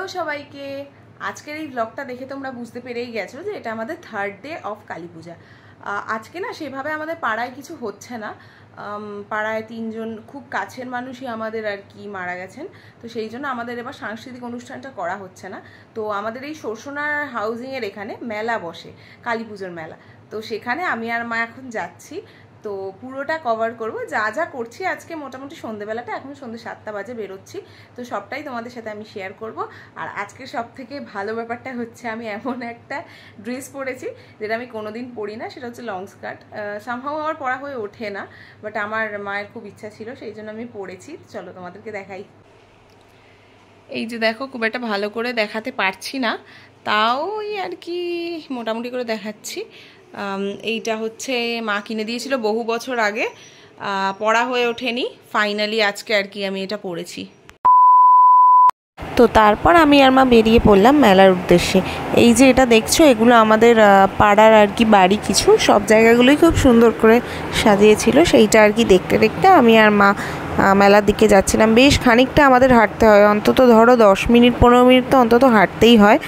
Hello সবাইকে। আজকের এই ব্লগটা দেখে তোমরা বুঝতে পেরেই গেছো যে এটা আমাদের থার্ড ডে অফ কালী পূজা। আজকে না সেভাবে আমাদের পাড়ায় কিছু হচ্ছে না। পাড়ায় তিনজন খুব কাছের মানুষই আমাদের আর কি মারা গেছেন, তো সেই জন্য আমাদের এবার সাংস্কৃতিক অনুষ্ঠানটা করা হচ্ছে না। তো আমাদের এই সরসোনার হাউজিংয়ের এখানে মেলা বসে, কালী পুজোর মেলা। তো সেখানে আমি আর মা এখন যাচ্ছি। তো পুরোটা কভার করব, যা যা করছি আজকে মোটামুটি সন্ধ্যেবেলাটা, এখন সন্ধ্যে 7টা বাজে বেরোচ্ছি, তো সবটাই তোমাদের সাথে আমি শেয়ার করব। আর আজকে সব থেকে ভালো ব্যাপারটা হচ্ছে আমি এমন একটা ড্রেস পরেছি যেটা আমি কোনোদিন পরি না, সেটা হচ্ছে লং স্কার্ট। সামহাও আমার পরা হয়ে ওঠে না, বাট আমার মায়ের খুব ইচ্ছা ছিল, সেই জন্য আমি পরেছি। চলো তোমাদেরকে দেখাই। এই যে দেখো, খুব একটা ভালো করে দেখাতে পারছি না, তাও ওই আর কি মোটামুটি করে দেখাচ্ছি। এইটা হচ্ছে মা কিনে দিয়েছিল বহু বছর আগে, পরা হয়ে ওঠেনি, ফাইনালি আজকে আর কি আমি এটা পরেছি। তো তারপর আমি আর মা বেরিয়ে পড়লাম মেলার উদ্দেশ্যে। এই যে এটা দেখছো, এগুলো আমাদের পাড়ার আর কি বাড়ি, কিছু সব জায়গাগুলোই খুব সুন্দর করে সাজিয়েছিল, সেইটা আর কি দেখতে দেখতে আমি আর মা মেলার দিকে যাচ্ছিলাম। বেশ খানিকটা আমাদের হাঁটতে হয়, অন্তত ধরো 10 মিনিট 15 মিনিট তো অন্তত হাঁটতেই হয়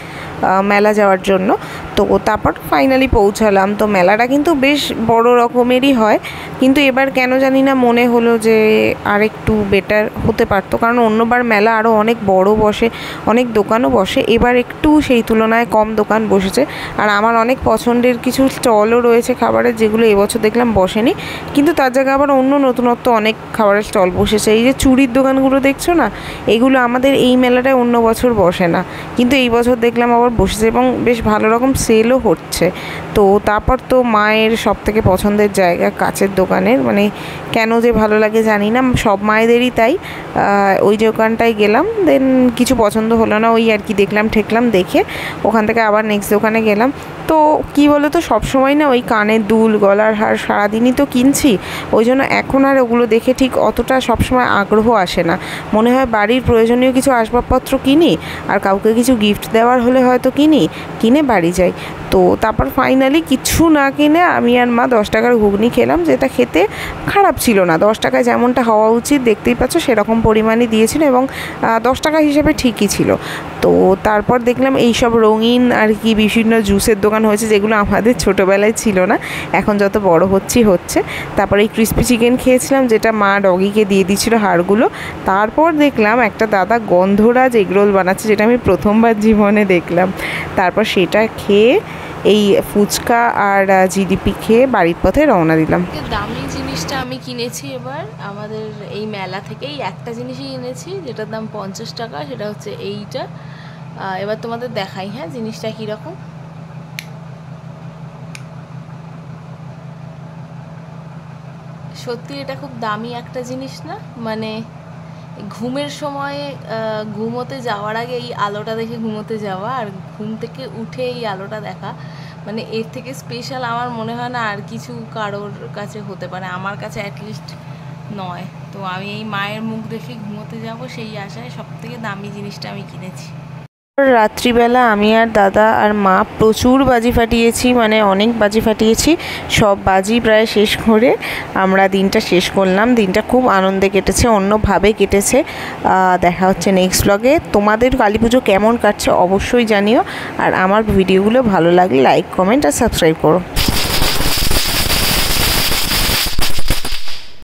মেলা যাওয়ার জন্য। তো তারপর ফাইনালি পৌঁছালাম। তো মেলাটা কিন্তু বেশ বড় রকমেরই হয়, কিন্তু এবার কেন জানি না মনে হলো যে আর একটু বেটার হতে পারতো, কারণ অন্যবার মেলা আরও অনেক বড় বসে, অনেক দোকানও বসে, এবার একটু সেই তুলনায় কম দোকান বসেছে। আর আমার অনেক পছন্দের কিছু স্টলও রয়েছে খাবারের, যেগুলো এবছর দেখলাম বসেনি, কিন্তু তার জায়গায় আবার অন্য নতুনত্ব অনেক খাবারের স্টল বসেছে। এই যে চুড়ির দোকানগুলো দেখছো না, এগুলো আমাদের এই মেলাটায় অন্য বছর বসে না, কিন্তু এই বছর দেখলাম আবার বসেছে এবং বেশ ভালো রকম সেলও হচ্ছে। তো তারপর তো মায়ের সব থেকে পছন্দের জায়গা কাচের দোকানের, মানে কেন যে ভালো লাগে জানি না, সব মায়েদেরই তাই। ওই দোকানটায় গেলাম, দেন কিছু পছন্দ হলো না, ওই আর কি দেখলাম ঠেকলাম, দেখে ওখান থেকে আবার নেক্সট দোকানে গেলাম। তো কী বলো তো, সবসময় না ওই কানের দুল গলার হার সারাদিনই তো কিনছি, ওই জন্য এখন আর ওগুলো দেখে ঠিক অতটা সবসময় আগ্রহ আসে না। মনে হয় বাড়ির প্রয়োজনীয় কিছু আসবাবপত্র কিনি, আর কাউকে কিছু গিফট দেওয়ার হলে হয়তো কিনে বাড়ি যাই। তো তারপর ফাইনালি কিছু না কিনে আমি আর মা 10 টাকার ঘুগনি খেলাম, যেটা খেতে খারাপ ছিল না, 10 টাকায় যেমনটা হওয়া উচিত দেখতেই পাচ্ছ সেরকম পরিমাণই দিয়েছিল, এবং 10 টাকা হিসেবে ঠিকই ছিল। তো তারপর দেখলাম এইসব রঙিন আর কি বিভিন্ন জুসের দোকান হয়েছে, যেগুলো আমাদের ছোটোবেলায় ছিল না, এখন যত বড় হচ্ছে। তারপর এই ক্রিস্পি চিকেন খেয়েছিলাম, যেটা মা ডগিকে দিয়ে দিয়েছিল হাড়গুলো। তারপর দেখলাম একটা দাদা গন্ধরাজ এগরোল বানাচ্ছে, যেটা আমি প্রথমবার জীবনে দেখলাম। তারপর সেটা খেয়ে এই ফুচকা আর জিলিপি খেয়ে বাড়ির পথে রওনা দিলাম। দামি জিনিসটা আমি কিনেছি এবার আমাদের এই মেলা থেকেই, একটা জিনিসই কিনেছি যেটার দাম 50 টাকা, সেটা হচ্ছে এইটা। এবার তোমাদের দেখাই হ্যাঁ জিনিসটা কীরকম। সত্যি এটা খুব দামি একটা জিনিস না, মানে ঘুমের সময় ঘুমোতে যাওয়ার আগে এই আলোটা দেখে ঘুমোতে যাওয়া, আর ঘুম থেকে উঠে এই আলোটা দেখা, মানে এর থেকে স্পেশাল আমার মনে হয় না আর কিছু কারোর কাছে হতে পারে, আমার কাছে অ্যাটলিস্ট নয়। তো আমি এই মায়ের মুখ দেখে ঘুমোতে যাব সেই আশায় সব থেকে দামি জিনিসটা আমি কিনেছি। রাত্রিবেলা আমি আর দাদা আর মা প্রচুর বাজি ফাটিয়েছি, মানে অনেক বাজি ফাটিয়েছি, সব বাজি প্রায় শেষ করে আমরা দিনটা শেষ করলাম। দিনটা খুব আনন্দে কেটেছে, অন্যভাবে কেটেছে। দেখা হচ্ছে নেক্সট ব্লগে। তোমাদের কালী পুজো কেমন কাটছে অবশ্যই জানিও, আর আমার ভিডিওগুলো ভালো লাগলে লাইক কমেন্ট আর সাবস্ক্রাইব করো।